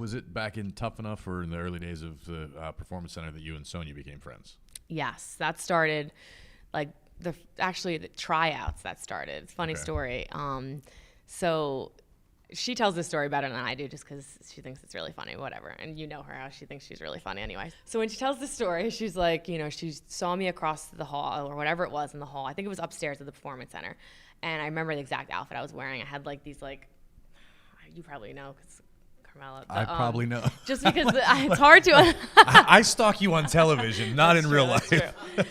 Was it back in Tough Enough or in the early days of the Performance Center that you and Sonya became friends? Yes, that started like the tryouts that started. It's a funny story. So she tells this story better than I do just because she thinks it's really funny, whatever. And you know her, how she thinks she's really funny anyway. So when she tells the story, she's like, she saw me across the hall or whatever it was in the hall. I think it was upstairs at the Performance Center. And I remember the exact outfit I was wearing. I had like these you probably know because Carmela. I probably know. Just because it's hard to. I stalk you on television, not in real life.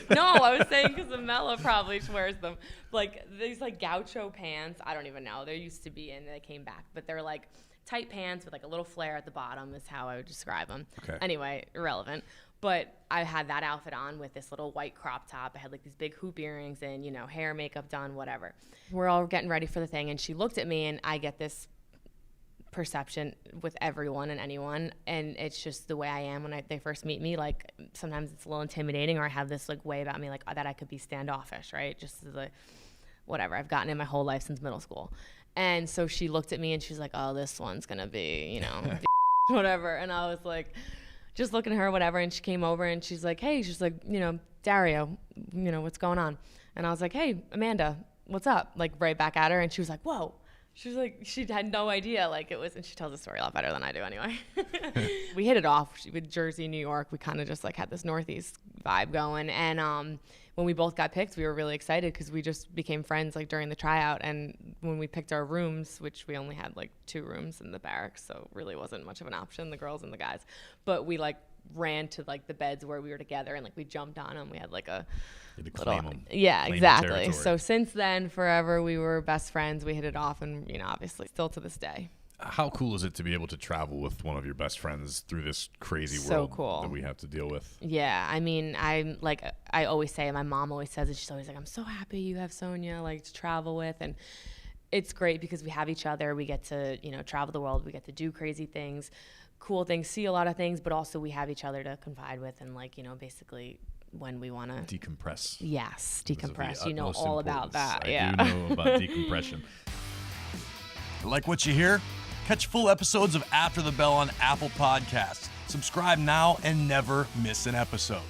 No, I was saying because Mela probably wears them. Like these like gaucho pants. I don't even know. There used to be and they came back, but they're like tight pants with like a little flare at the bottom is how I would describe them. Okay. Anyway, irrelevant. But I had that outfit on with this little white crop top. I had like these big hoop earrings and, hair, makeup done, whatever. We're all getting ready for the thing. And she looked at me and I get this perception with everyone and anyone. And it's just the way I am when they first meet me. Like sometimes it's a little intimidating or I have this like way about me like that I could be standoffish, right? Just as a whatever. I've gotten it my whole life since middle school. And so she looked at me and she's like, oh, this one's going to be, whatever. And I was like, just looking at her, whatever, and she came over and she's like, hey, Dario, what's going on? And I was like, hey, Amanda, what's up? Like right back at her, and she was like, whoa. She was like, she had no idea, like it was, and she tells the story a lot better than I do anyway. We hit it off with Jersey, New York. We kind of just like had this Northeast vibe going, and when we both got picked, we were really excited because we just became friends like during the tryout. And when we picked our rooms, which we only had like 2 rooms in the barracks, so really wasn't much of an option, the girls and the guys. But we like ran to like the beds where we were together and like we jumped on them. We had like a yeah, exactly. So since then, forever, we were best friends. We hit it off, and obviously still to this day. How cool is it to be able to travel with one of your best friends through this crazy world that we have to deal with? Yeah, I mean, I always say, my mom always says it. She's always like, I'm so happy you have Sonya like to travel with, and it's great because we have each other. We get to travel the world. We get to do crazy things, cool things, see a lot of things, but also we have each other to confide with, and like basically when we want to decompress. Yes, decompress. You know all about that. I do know about decompression. Like what you hear? Catch full episodes of After the Bell on Apple Podcasts. Subscribe now and never miss an episode.